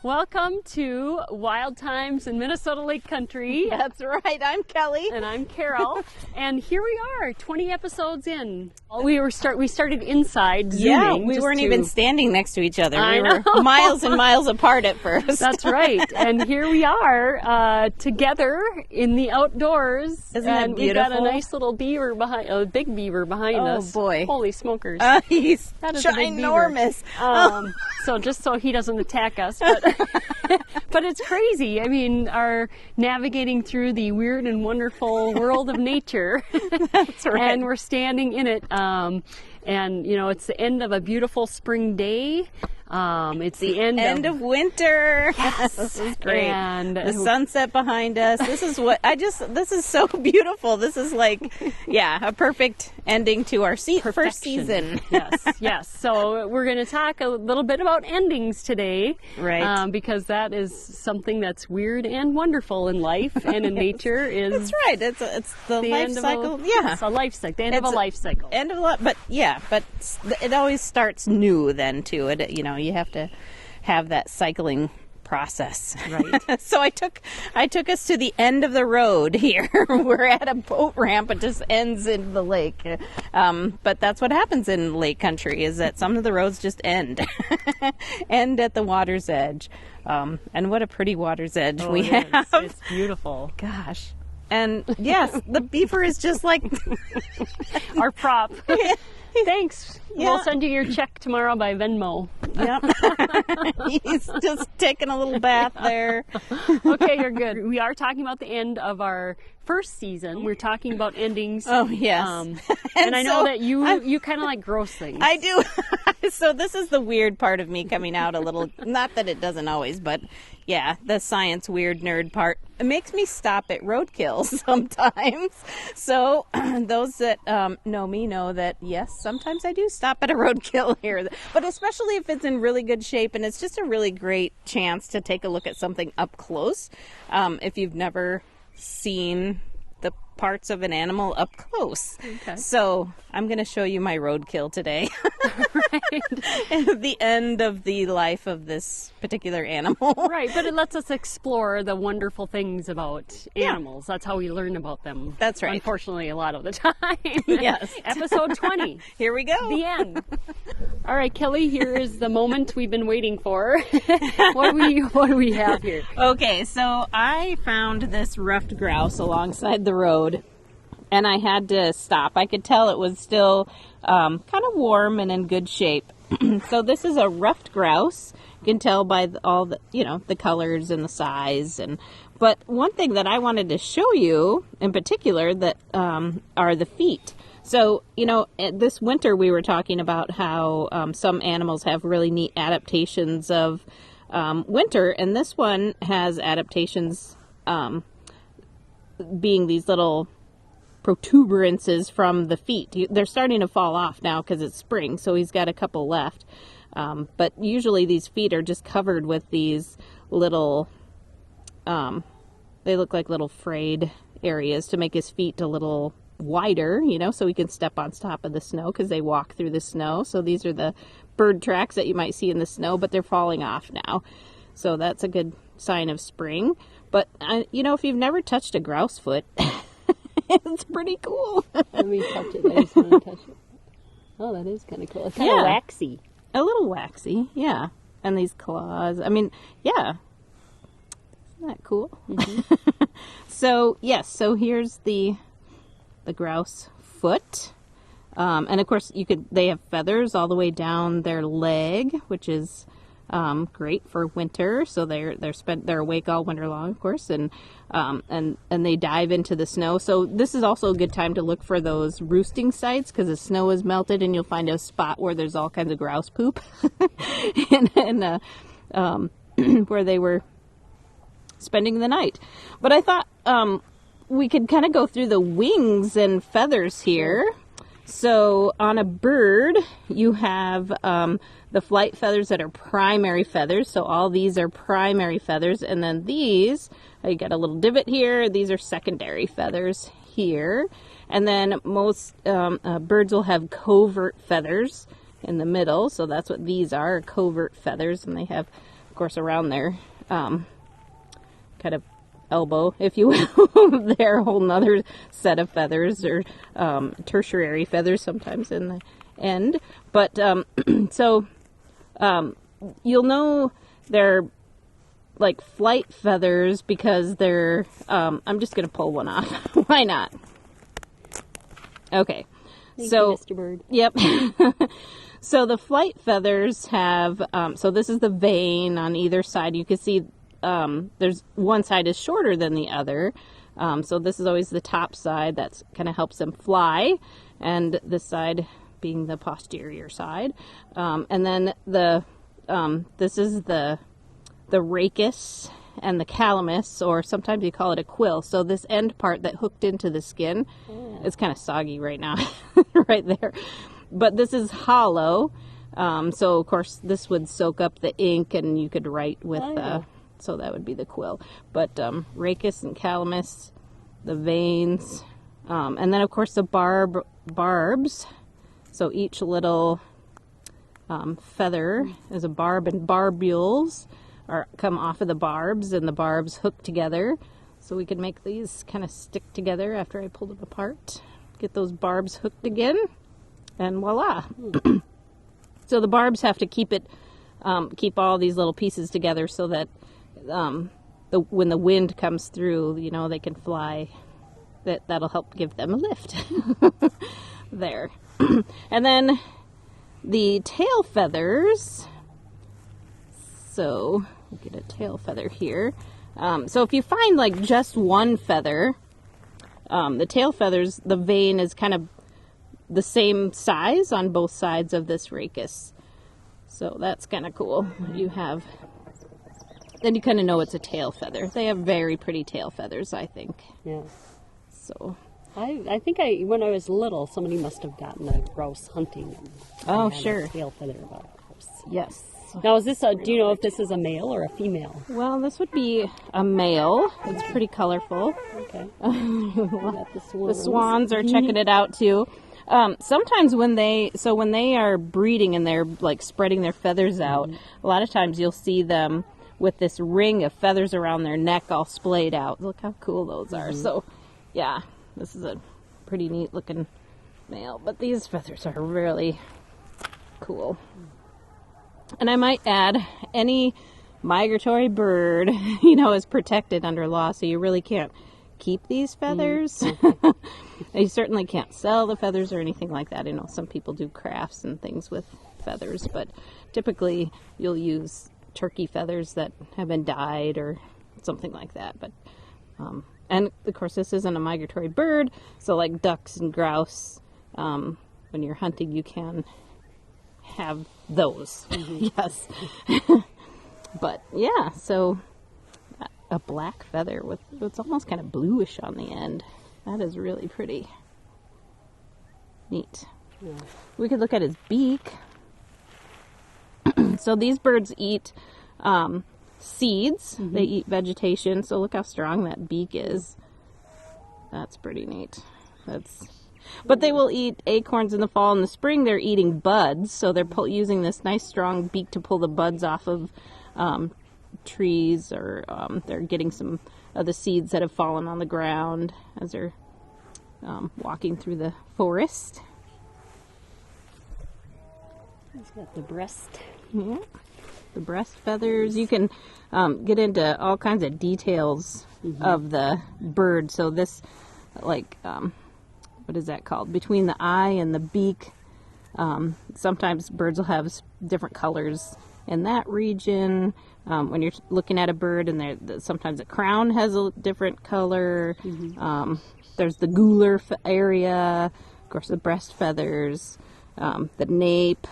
Welcome to Wild Times in Minnesota Lake Country. That's right. I'm Kelly. And I'm Carol. And here we are, 20 episodes in. We started inside zooming. Yeah, we weren't even standing next to each other. I We were miles and miles apart at first. That's right. And here we are together in the outdoors. Isn't that and beautiful? We've got a nice little beaver behind, a big beaver behind us. Oh boy. Holy smokers. He's That is a big beaver. ginormous. So just so he doesn't attack us, but it's crazy. I mean, our navigating through the weird and wonderful world of nature. That's right. And we're standing in it. And you know, it's the end of a beautiful spring day. It's the end of winter. Yes. This is great. And the sunset behind us. This is so beautiful. This is like, a perfect ending to our first season. Yes. So we're going to talk a little bit about endings today. Right. Because that is something that's weird and wonderful in life and in nature. That's right. It's the life cycle. It's a life cycle. The end of a life cycle. But it always starts new then too. You have to have that cycling process. Right. So I took us to the end of the road here. We're at a boat ramp. It just ends in the lake. But that's what happens in lake country, is that some of the roads just end at the water's edge. And what a pretty water's edge we have. It's beautiful. Gosh. And yes, the beaver is just like our prop. Thanks. Yeah. We'll send you your check tomorrow by Venmo. Yep. He's just taking a little bath there. Okay, you're good. We are talking about the end of our first season. We're talking about endings. Oh, yes. And I know that you kind of like gross things. I do. So this is the weird part of me coming out a little. Not that it doesn't always, but yeah, the science weird nerd part. It makes me stop at roadkill sometimes. So those that know me know that, yes, sometimes I do stop at a roadkill here. But especially if it's in really good shape, and it's just a really great chance to take a look at something up close. If you've never seen the parts of an animal up close. Okay. So I'm going to show you my roadkill today. Right. The end of the life of this particular animal. Right, but it lets us explore the wonderful things about animals. That's how we learn about them. That's right. Unfortunately, a lot of the time. Yes. Episode 20. Here we go. The end. All right, Kelly, here is the moment we've been waiting for. What do we have here? Okay, so I found this ruffed grouse alongside the road, and I had to stop. I could tell it was still kind of warm and in good shape. So this is a ruffed grouse. You can tell by all the, the colors and the size. But one thing that I wanted to show you in particular that are the feet. So, this winter we were talking about how some animals have really neat adaptations of winter, and this one has adaptations being these little protuberances from the feet. They're starting to fall off now because it's spring, so he's got a couple left. But usually these feet are just covered with these little, they look like little frayed areas to make his feet a little wider, so he can step on top of the snow because they walk through the snow. So these are the bird tracks that you might see in the snow, but they're falling off now. So that's a good sign of spring. But, if you've never touched a grouse foot, it's pretty cool. Let me touch it. I just want to touch it. Oh, that is kind of cool. It's kind of waxy. A little waxy, yeah. And these claws. I mean, yeah. Isn't that cool? Mm-hmm. So, yes. So here's the grouse foot. And of course, they have feathers all the way down their leg, which is great for winter. So they're awake all winter long, of course, and they dive into the snow. So this is also a good time to look for those roosting sites because the snow is melted, and you'll find a spot where there's all kinds of grouse poop, and where they were spending the night. But I thought we could kind of go through the wings and feathers here. So on a bird, you have the flight feathers that are primary feathers. So all these are primary feathers. And then these, you got a little divot here. These are secondary feathers here. And then most birds will have covert feathers in the middle. So that's what these are, covert feathers. And they have of course, around their kind of elbow, if you will. They're a whole nother set of feathers, or tertiary feathers sometimes in the end. But so you'll know they're like flight feathers because they're, I'm just going to pull one off. Why not? Okay. Thank so, you, Mr. Bird. Yep. So the feathers have, so this is the vein on either side. You can see there's one side is shorter than the other. So this is always the top side. That kind of helps them fly. And this side being the posterior side. And then this is the rachis and the calamus, or sometimes you call it a quill. So this end part that hooked into the skin, it's kind of soggy right now, right there. But this is hollow. So of course this would soak up the ink and you could write with, so that would be the quill. But rachis and calamus, the veins, and then of course the barbs. So each little feather is a barb, and barbules come off of the barbs, and the barbs hook together. So we can make these kind of stick together after I pull them apart. Get those barbs hooked again, and voila. So the barbs have to keep all these little pieces together so that when the wind comes through, you know, they can fly. That'll help give them a lift. There. And then the tail feathers. So we'll get a tail feather here. So if you find like just one feather, the tail feathers, the vein is kind of the same size on both sides of this rachis. So that's kind of cool. You have, then you kind of know it's a tail feather. They have very pretty tail feathers, I think. Yeah. So I think when I was little, somebody must have gotten a grouse hunting. Oh, had sure. A tail feather about a grouse. yes. Now, do you know if this is a male or a female? Well, this would be a male. It's pretty colorful. Okay. The swans are checking it out too. Sometimes when they are breeding and they're like spreading their feathers out, a lot of times you'll see them with this ring of feathers around their neck all splayed out. Look how cool those are. So, yeah, this is a pretty neat looking male. But these feathers are really cool. And I might add, any migratory bird, you know, is protected under law, so you really can't keep these feathers. You certainly can't sell the feathers or anything like that. I know some people do crafts and things with feathers, but typically you'll use turkey feathers that have been dyed or something like that. But and of course this isn't a migratory bird, so like ducks and grouse, when you're hunting you can have those. Yes. But yeah, so a black feather with, it's almost kind of bluish on the end. That is really pretty. Neat. Yeah. We could look at his beak. So these birds eat seeds. They eat vegetation. So look how strong that beak is. That's pretty neat. But they will eat acorns in the fall. In the spring, they're eating buds. So they're using this nice strong beak to pull the buds off of trees, or they're getting some of the seeds that have fallen on the ground as they're walking through the forest. He's got the breast. Yeah. The breast feathers. You can get into all kinds of details of the bird. So this, like, what is that called? Between the eye and the beak, sometimes birds will have different colors in that region. When you're looking at a bird, and sometimes the crown has a different color. There's the gular area, of course the breast feathers, the nape,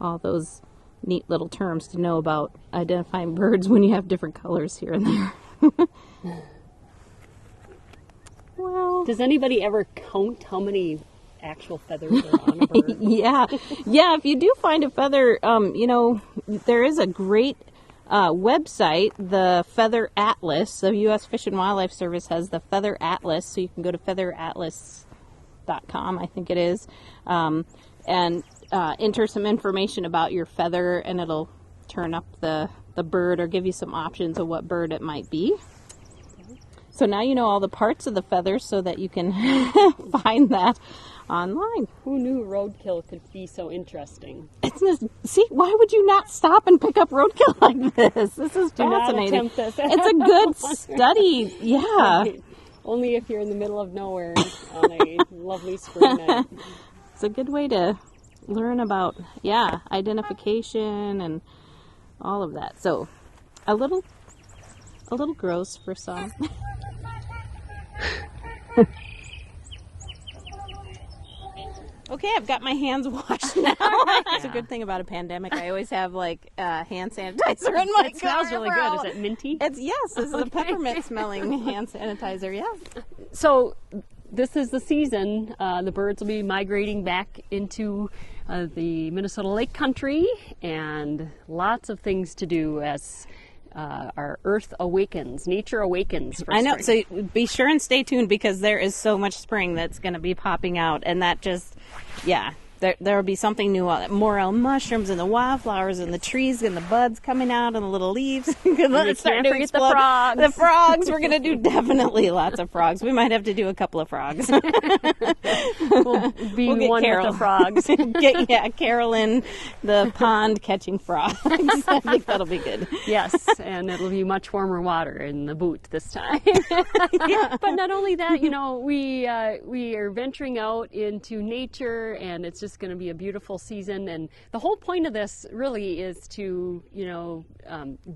all those neat little terms to know about identifying birds when you have different colors here and there. Well, does anybody ever count how many actual feathers are on a bird? Yeah. If you do find a feather, you know, there is a great website, the Feather Atlas. The U.S. Fish and Wildlife Service has the Feather Atlas, so you can go to featheratlas.com, I think it is, and enter some information about your feather, and it'll turn up the bird or give you some options of what bird it might be. So now you know all the parts of the feather so that you can find that online. Who knew roadkill could be so interesting? It's just, see, why would you not stop and pick up roadkill like this? This is Do not fascinating. attempt this. It's a good study. Yeah. Only if you're in the middle of nowhere on a lovely spring night. It's a good way to learn about, identification and all of that. So, a little gross for some. Okay, I've got my hands washed now. It's a good thing about a pandemic. I always have hand sanitizer in my car. It smells really good. Is it minty? Yes, this is a peppermint smelling hand sanitizer. Yeah. So this is the season. The birds will be migrating back into the Minnesota Lake Country, and lots of things to do as our Earth awakens, nature awakens. For I know. spring. So be sure and stay tuned because there is so much spring that's going to be popping out, and that just, there will be something new. Morel mushrooms and the wildflowers and the trees and the buds coming out and the little leaves. Let's start to forget the explode. frogs. The frogs. We're going to do definitely lots of frogs. We might have to do a couple of frogs. We'll be We'll get one Carol. with the frogs. Carolyn, the pond catching frogs. I think that'll be good. Yes, and it'll be much warmer water in the boot this time. But not only that, we are venturing out into nature, and it's just going to be a beautiful season. And the whole point of this really is to,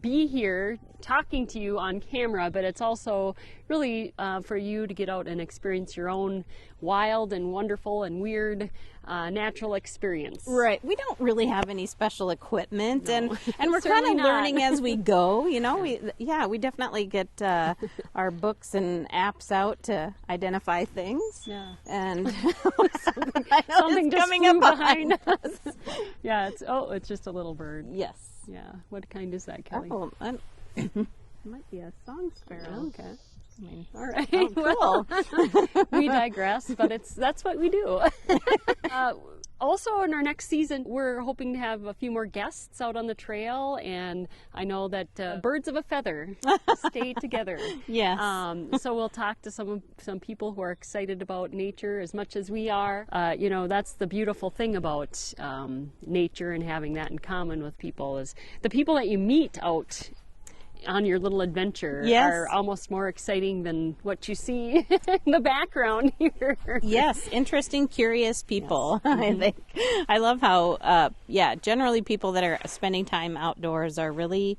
be here talking to you on camera, but it's also really for you to get out and experience your own wild and wonderful and weird natural experience. Right. We don't really have any special equipment, and we're kind Certainly of not. learning as we go. We definitely get our books and apps out to identify things. Yeah. And Something just coming flew up behind us. Yeah, it's just a little bird. Yes. Yeah. What kind is that, Kelly? Oh, it might be a song sparrow. Okay. I mean, All right. cool. Well, we digress, but that's what we do. Also, in our next season, we're hoping to have a few more guests out on the trail, and I know that birds of a feather stay together. Yes. So we'll talk to some people who are excited about nature as much as we are. That's the beautiful thing about nature and having that in common with people is the people that you meet out on your little adventure are almost more exciting than what you see in the background here. Yes, interesting, curious people. Yes. I think I love how, generally people that are spending time outdoors are really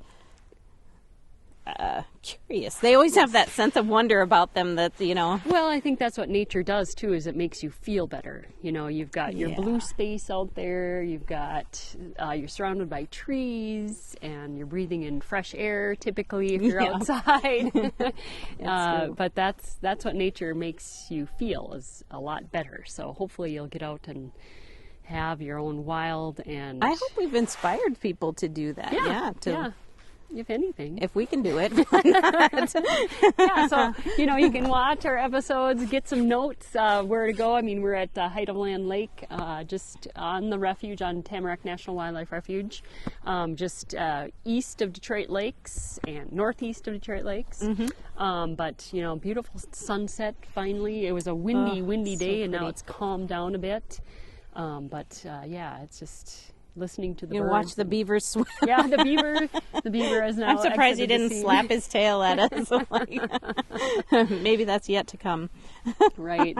curious. They always have that sense of wonder about them that, Well, I think that's what nature does too, is it makes you feel better. You've got your blue space out there, you've got, you're surrounded by trees, and you're breathing in fresh air typically if you're outside. But that's what nature makes you feel is a lot better. So hopefully you'll get out and have your own wild and... I hope we've inspired people to do that. Yeah. If anything. If we can do it. Yeah, so, you can watch our episodes, get some notes, where to go. I mean, we're at Height of Land Lake, just on the refuge, on Tamarack National Wildlife Refuge, just east of Detroit Lakes and northeast of Detroit Lakes. Mm-hmm. But, beautiful sunset finally. It was a windy day, and now it's calmed down a bit. It's just... listening to the birds. Watch the beavers swim. Yeah, the beaver is now. I'm surprised he exited the didn't scene. slap his tail at us. Maybe that's yet to come. Right.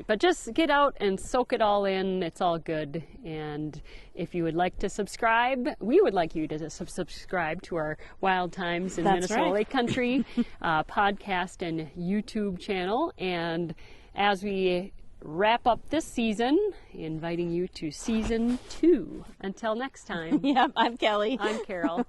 But just get out and soak it all in. It's all good. And if you would like to subscribe, we would like you to subscribe to our Wild Times in Minnesota Lake Country podcast and YouTube channel. And as we wrap up this season, inviting you to season 2. Until next time. Yep, I'm Kelly. I'm Carol.